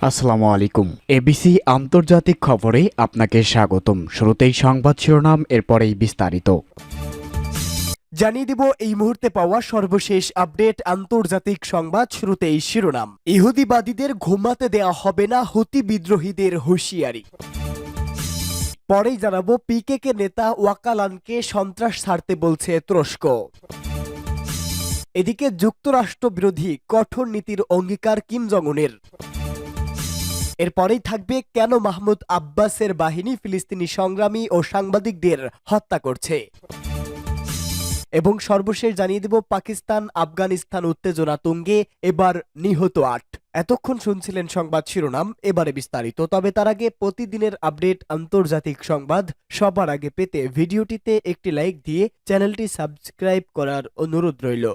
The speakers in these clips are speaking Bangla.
আসসালামু আলাইকুম। এবিসি আন্তর্জাতিক খবরে আপনাকে স্বাগতম। শুরুতেই সংবাদ শিরোনাম, এরপরেই বিস্তারিত। জানিয়ে দিব এই মুহূর্তে পাওয়া সর্বশেষ আপডেট আন্তর্জাতিক সংবাদ। শুরুতেই শিরোনাম। ইহুদিবাদীদের ঘুমাতে দেয়া হবে না, হুতি বিদ্রোহীদের হুঁশিয়ারি। পরেই জানাবো পিকেকে নেতা ওয়াকালানকে সন্ত্রাস ছাড়তে বলছে তুরস্ক। এদিকে যুক্তরাষ্ট্র বিরোধী কঠোর নীতির অঙ্গীকার কিম জং উনের। এরপরেই থাকবে কেন মাহমুদ আব্বাসের বাহিনী ফিলিস্তিনি সংগ্রামী ও সাংবাদিকদের হত্যা করছে। এবং সর্বশেষ জানিয়ে দেব পাকিস্তান আফগানিস্তান উত্তেজনা তুঙ্গে, এবার নিহত ৮। এতক্ষণ শুনছিলেন সংবাদ শিরোনাম, এবারে বিস্তারিত। তবে তার আগে প্রতিদিনের আপডেট আন্তর্জাতিক সংবাদ সবার আগে পেতে ভিডিওটিতে একটি লাইক দিয়ে চ্যানেলটি সাবস্ক্রাইব করার অনুরোধ রইল।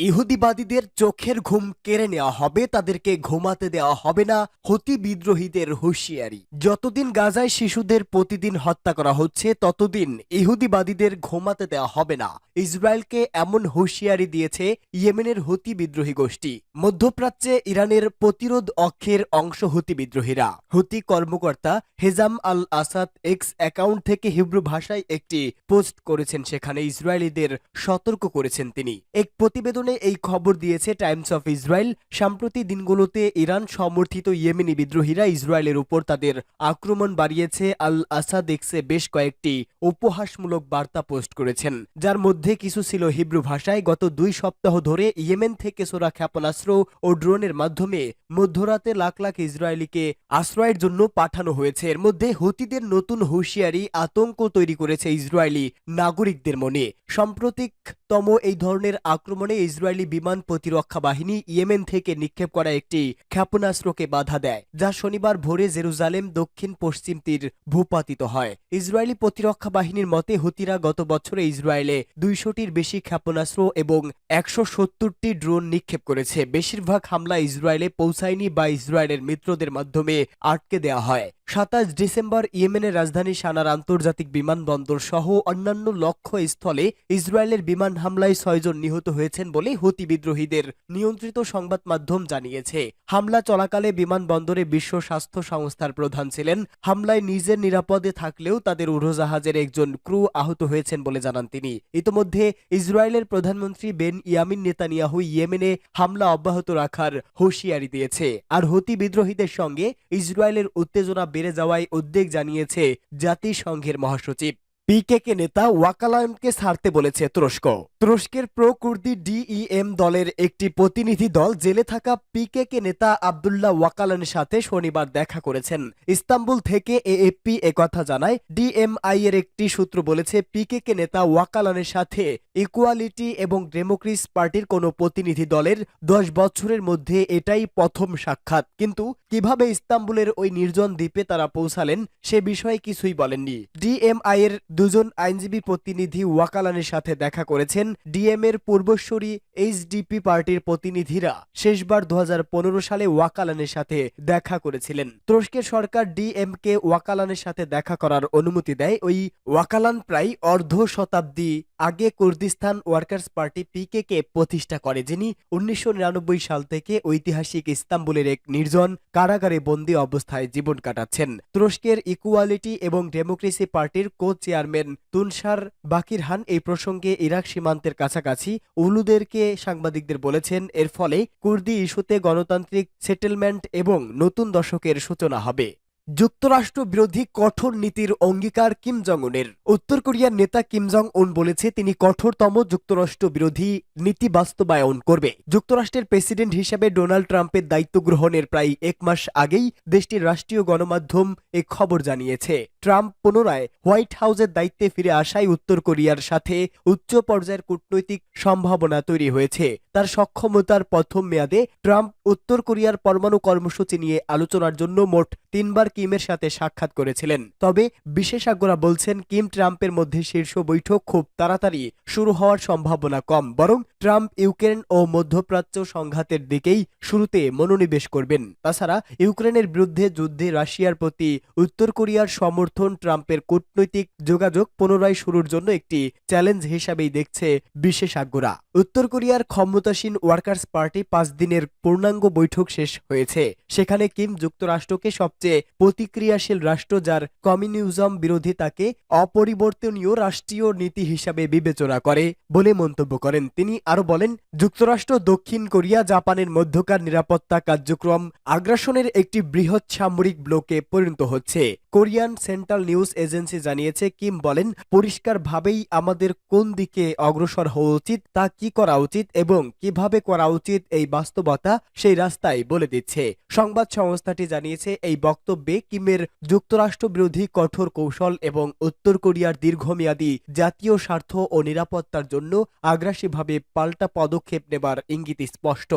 ইহুদিবাদীদের চোখের ঘুম কেড়ে নেওয়া হবে, তাদেরকে ঘুমাতে দেওয়া হবে না, হুতি বিদ্রোহীদের হুঁশিয়ারি। যতদিন গাজায় শিশুদের প্রতিদিন হত্যা করা হচ্ছে ততদিন ইহুদিবাদীদের ঘুমাতে দেওয়া হবে না, ইসরায়েলকে এমন হুঁশিয়ারি দিয়েছে ইয়েমেনের হুতি বিদ্রোহী গোষ্ঠী। মধ্যপ্রাচ্যে ইরানের প্রতিরোধ অক্ষের অংশ হুতি বিদ্রোহীরা। হুতি কর্মকর্তা হেজাম আল আসাদ এক্স অ্যাকাউন্ট থেকে হিব্রু ভাষায় একটি পোস্ট করেছেন, সেখানে ইসরায়েলিদের সতর্ক করেছেন তিনি। এক প্রতিবেদন এই খবর দিয়েছে টাইমস অফ ইসরায়েল। সাম্প্রতি দিনগুলোতে ইরান সমর্থিত ইয়েমেনি বিদ্রোহীরা ইসরায়েলের উপর তাদের আক্রমণ বাড়িয়েছে। আল আসাদ এক্সে বেশ কয়েকটি উপহাসমূলক বার্তা পোস্ট করেছেন, যার মধ্যে কিছু ছিল হিব্রু ভাষায়। গত 2 সপ্তাহ ধরে ইয়েমেন থেকে ছোড়া ক্ষেপণাস্ত্র ও ড্রোনের মাধ্যমে মধ্যরাতে লাখ লাখ ইসরায়েলিকে আশ্রয়ের জন্য পাঠানো হয়েছে। এর মধ্যে হুতিদের নতুন হুঁশিয়ারি আতঙ্ক তৈরি করেছে ইসরায়েলি নাগরিকদের মনে। সাম্প্রতিকতম এই ধরনের আক্রমণে ইসরায়েলি বিমান প্রতিরক্ষা বাহিনী ইয়েমেন থেকে নিক্ষেপ করা একটি ক্ষেপণাস্ত্রকে বাধা দেয়, যা শনিবার ভোরে জেরুজালেম দক্ষিণ পশ্চিম তীর ভূপাতিত হয়। ইসরায়েলি প্রতিরক্ষা বাহিনীর মতে হুতিরা গত বছরে ইসরায়েলে 200টির বেশি ক্ষেপণাস্ত্র এবং 170টি ড্রোন নিক্ষেপ করেছে। বেশিরভাগ হামলা ইসরায়েলে পৌঁছায়নি বা ইসরায়েলের মিত্রদের মাধ্যমে আটকে দেওয়া হয়। 27 ডিসেম্বর ইয়েমেনের রাজধানী সানার আন্তর্জাতিক বিমানবন্দর সহ অন্যান্য লক্ষ্য স্থলে ইসরায়েলের বিমান হামলায় 6 জন নিহত হয়েছেন বলে হুতি বিদ্রোহীদের নিয়ন্ত্রিত সংবাদ মাধ্যম জানিয়েছে। হামলা চলাকালে বিমানবন্দরে বিশ্ব স্বাস্থ্য সংস্থার প্রধান ছিলেন। হামলায় নিজের নিরাপদে থাকলেও তাদের উড়োজাহাজের একজন ক্রু আহত হয়েছেন বলে জানান তিনি। ইতোমধ্যে ইসরায়েলের প্রধানমন্ত্রী বেন ইয়ামিন নেতানিয়াহু ইয়েমেনে হামলা অব্যাহত রাখার হুঁশিয়ারি দিয়েছে। আর হুতি বিদ্রোহীদের সঙ্গে ইসরায়েলের উত্তেজনা বেড়ে যাওয়ায় উদ্বেগ জানিয়েছে জাতিসংঘের মহাসচিব। পিকেকে নেতা ওয়াকালানকে ছাড়তে বলেছে তুরস্ক। তুরস্কের প্রো কুর্দি ডিইএম দলের একটি প্রতিনিধি দল জেলে থাকা পিকেকে নেতা আব্দুল্লাহ ওয়াকালানের সাথে শনিবার দেখা করেছেন। ইস্তাম্বুল থেকে এএফপি একথা জানায়। ডিএমআই এর একটি সূত্র বলেছে, পিকেকে নেতা ওয়াকালানের সাথে ইকুয়ালিটি এবং ডেমোক্রেসি পার্টির কোনো প্রতিনিধি দলের 10 বছরের মধ্যে এটাই প্রথম সাক্ষাৎ। কিন্তু কিভাবে ইস্তাম্বুলের ওই নির্জন দ্বীপে তারা পৌঁছালেন সে বিষয়ে কিছুই বলেননি। ডিএমআই এর 2 জন আইনজীবী প্রতিনিধি ওয়াকালানের সাথে দেখা করেছেন। ডিএম এর পূর্বসূরি এইচডিপি পার্টির প্রতিনিধিরা শেষবার 2015 সালে ওয়াকালানের সাথে দেখা করেছিলেন। তুরস্কের সরকার ডিএম কে ওয়াকালানের সাথে দেখা করার অনুমতি দেয়। ওই ওয়াকালান প্রায় অর্ধ শতাব্দী আগে কুর্দিস্তান ওয়ার্কার্স পার্টি পিকেকে প্রতিষ্ঠা করে, যিনি 1999 সাল থেকে ঐতিহাসিক ইস্তাম্বুলের এক নির্জন কারাগারে বন্দী অবস্থায় জীবন কাটাচ্ছেন। তুরস্কের ইকুয়ালিটি এবং ডেমোক্রেসি পার্টির কো চেয়ারম্যান তুনসার বাকিরহান এই প্রসঙ্গে ইরাক সীমান্তের কাছাকাছি উলুদেরকে সাংবাদিকদের বলেছেন, এর ফলে কুর্দি ইস্যুতে গণতান্ত্রিক সেটেলমেন্ট এবং নতুন দশকের সূচনা হবে। যুক্তরাষ্ট্র বিরোধী কঠোর নীতির অঙ্গীকার কিম জং উনের। উত্তর কোরিয়ার নেতা কিম জং উন বলেছে, তিনি কঠোরতম যুক্তরাষ্ট্র বিরোধী নীতি বাস্তবায়ন করবে। যুক্তরাষ্ট্রের প্রেসিডেন্ট হিসেবে ডোনাল্ড ট্রাম্পের দায়িত্ব গ্রহণের প্রায় 1 মাস আগেই দেশটির রাষ্ট্রীয় গণমাধ্যম এ খবর জানিয়েছে। ট্রাম্প পুনরায় হোয়াইট হাউসের দায়িত্বে ফিরে আসায় উত্তর কোরিয়ার সাথে উচ্চ পর্যায়ের কূটনৈতিক সম্ভাবনা তৈরি হয়েছে। তার সক্ষমতার প্রথম মেয়াদে ট্রাম্প উত্তর কোরিয়ার পরমাণু কর্মসূচি নিয়ে আলোচনার জন্য মোট 3 বার কিমের সাথে সাক্ষাৎ করেছিলেন। তবে বিশেষজ্ঞরা বলছেন, কিম ট্রাম্পের মধ্যে শীর্ষ বৈঠক খুব তাড়াতাড়ি শুরু হওয়ার সম্ভাবনা কম, বরং ট্রাম্প ইউক্রেন ও মধ্যপ্রাচ্য সংঘাতের দিকেই শুরুতে মনোনিবেশ করবেন। তাছাড়া ইউক্রেনের বিরুদ্ধে যুদ্ধে রাশিয়ার প্রতি উত্তর কোরিয়ার সমর্থন সমর্থন ট্রাম্পের কূটনৈতিক যোগাযোগ পুনরায় শুরুর জন্য একটি চ্যালেঞ্জ হিসাবেই দেখছে বিশেষজ্ঞরা। উত্তর কোরিয়ার ক্ষমতাসীন ওয়ার্কার্স পার্টি 5 দিনের পূর্ণাঙ্গ বৈঠক শেষ হয়েছে। সেখানে কিম যুক্তরাষ্ট্রকে সবচেয়ে প্রতিক্রিয়াশীল রাষ্ট্র, যার কমিউনিজম বিরোধিতাকে অপরিবর্তনীয় রাষ্ট্রীয় নীতি হিসাবে বিবেচনা করে বলে মন্তব্য করেন। তিনি আরো বলেন, যুক্তরাষ্ট্র দক্ষিণ কোরিয়া জাপানের মধ্যকার নিরাপত্তা কার্যক্রম আগ্রাসনের একটি বৃহৎ সামরিক ব্লকে পরিণত হচ্ছে। কোরিয়ান সেন্ট্রাল নিউজ এজেন্সি জানিয়েছে, কিম বলেন, পরিষ্কারভাবেই আমাদের কোন দিকে অগ্রসর হওয়া উচিত, তা কি করা উচিত এবং কিভাবে করা উচিত এই বাস্তবতা সেই রাস্তায় বলে দিচ্ছে। সংবাদ সংস্থাটি জানিয়েছে, এই বক্তব্যে কিমের যুক্তরাষ্ট্র বিরোধী কঠোর কৌশল এবং উত্তর কোরিয়ার দীর্ঘমেয়াদী জাতীয় স্বার্থ ও নিরাপত্তার জন্য আগ্রাসীভাবে পাল্টা পদক্ষেপ নেবার ইঙ্গিত স্পষ্ট।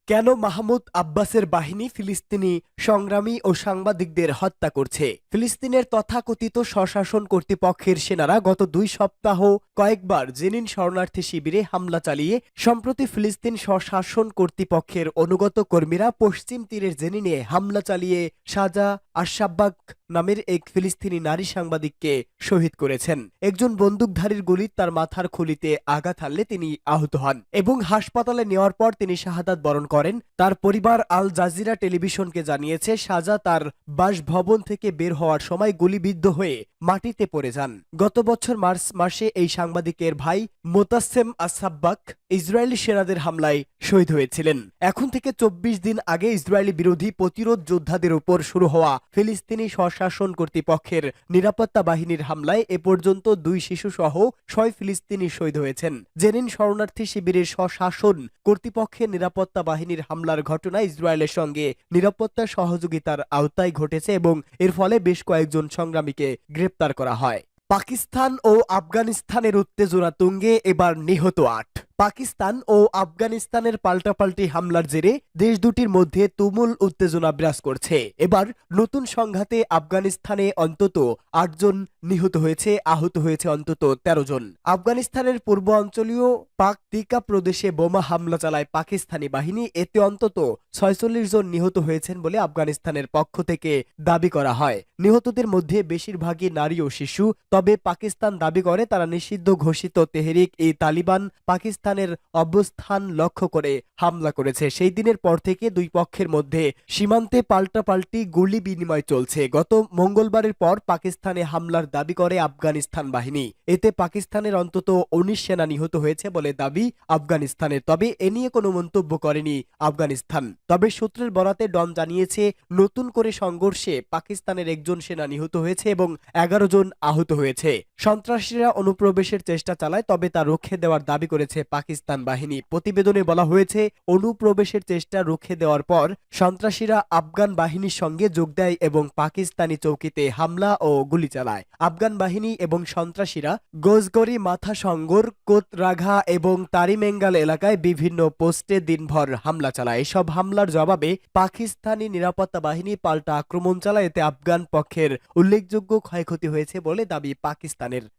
কেন মাহমুদ আব্বাসের বাহিনী ফিলিস্তিনি সংগ্রামী ও সাংবাদিকদের হত্যা করছে? ফিলিস্তিনের তথাকথিত স্বশাসন কর্তৃপক্ষের সেনারা গত 2 সপ্তাহ কয়েকবার জেনিন শরণার্থী শিবিরে হামলা চালিয়ে সম্প্রতি ফিলিস্তিন স্বশাসন কর্তৃপক্ষের অনুগত কর্মীরা পশ্চিম তীরের জেনিনে হামলা চালিয়ে সাজা আশাব্বাক নামের এক ফিলিস্তিনি নারী সাংবাদিককে শহীদ করেছেন। একজন বন্দুকধারীর গুলি তার মাথার খুলিতে আঘাত হানলে তিনি আহত হন এবং হাসপাতালে নেওয়ার পর তিনি শাহাদাত বরণ করেন। তার পরিবার আল জাজিরা টেলিভিশনকে জানিয়েছে, সাজা তার বাসভবন থেকে বের হওয়ার সময় গুলিবিদ্ধ হয়ে মাটিতে পড়ে যান। গত বছর মার্চ মাসে এই সাংবাদিকের ভাই মোতাসেম আসাব্বাক ইসরায়েলি সেনাদের হামলায় শহীদ হয়েছিলেন। এখন থেকে 24 দিন আগে ইসরায়েলি বিরোধী প্রতিরোধ যোদ্ধাদের উপর শুরু হওয়া ফিলিস্তিনি স্বশাসন কর্তৃপক্ষের নিরাপত্তা বাহিনীর হামলায় এ পর্যন্ত 2 শিশু সহ 6 ফিলিস্তিনি শহীদ হয়েছেন। জেনিন শরণার্থী শিবিরের স্বশাসন কর্তৃপক্ষের নিরাপত্তা বাহিনীর হামলার ঘটনা ইসরায়েলের সঙ্গে নিরাপত্তা সহযোগিতার আওতায় ঘটেছে এবং এর ফলে বেশ কয়েকজন সংগ্রামীকে গ্রেপ্তার করা হয়। পাকিস্তান ও আফগানিস্তানের উত্তেজনা তুঙ্গে, এবার নিহত 8। পাকিস্তান ও আফগানিস্তানের পাল্টাপাল্টি হামলার জেরে দেশ দুটির মধ্যে তুমুল উত্তেজনা বিরাজ করছে। এবার নতুন সংঘাতে আফগানিস্তানে অন্তত 8 জন নিহত হয়েছে, আহত হয়েছে অন্তত 13 জন। আফগানিস্তানের পূর্বাঞ্চলীয় পাকতিকা প্রদেশে বোমা হামলা চালায় পাকিস্তানি বাহিনী। এতে অন্তত 46 জন নিহত হয়েছেন বলে আফগানিস্তানের পক্ষ থেকে দাবি করা হয়। নিহতদের মধ্যে বেশিরভাগই নারী ও শিশু। তবে পাকিস্তান দাবি করে তারা নিষিদ্ধ ঘোষিত তেহরিক-ই-তালিবান পাকিস্তানের অবস্থান লক্ষ্য করে হামলা করেছে। সেই দিনের পর থেকে দুই পক্ষের মধ্যে সীমান্তে পাল্টাপাল্টি গুলি বিনিময় চলছে। গত মঙ্গলবারের পর পাকিস্তানে হামলার দাবি করে আফগানিস্তান বাহিনী। এতে পাকিস্তানের অন্তত 19 সেনা নিহত হয়েছে বলে দাবি আফগানিস্তানের। তবে এ নিয়ে কোনো মন্তব্য করেনি আফগানিস্তান। তবে সূত্রের বরাতে ডন জানিয়েছে, নতুন করে সংঘর্ষে পাকিস্তানের 1 জন সেনা নিহত হয়েছে এবং 11 জন আহত হয়েছে। সন্ত্রাসীরা অনুপ্রবেশের চেষ্টা চালায়, তবে তা রুখে দেওয়ার দাবি করেছে পাকিস্তান বাহিনী। প্রতিবেদনে বলা হয়েছে, অনুপ্রবেশের চেষ্টা রুখে দেওয়ার পর সন্ত্রাসীরা আফগান বাহিনীর সঙ্গে যোগ দেয় এবং পাকিস্তানি চৌকিতে হামলা ও গুলি চালায়। আফগান বাহিনী এবং সন্ত্রাসীরা গোজগরি, মাথা সংগর, কোতরাঘা এবং তারিমেঙ্গাল এলাকায় বিভিন্ন পোস্টে দিনভর হামলা চালায়। এসব হামলার জবাবে পাকিস্তানি নিরাপত্তা বাহিনী পাল্টা আক্রমণ চালায়। এতে আফগান পক্ষের উল্লেখযোগ্য ক্ষয়ক্ষতি হয়েছে বলে দাবি পাকিস্তানের।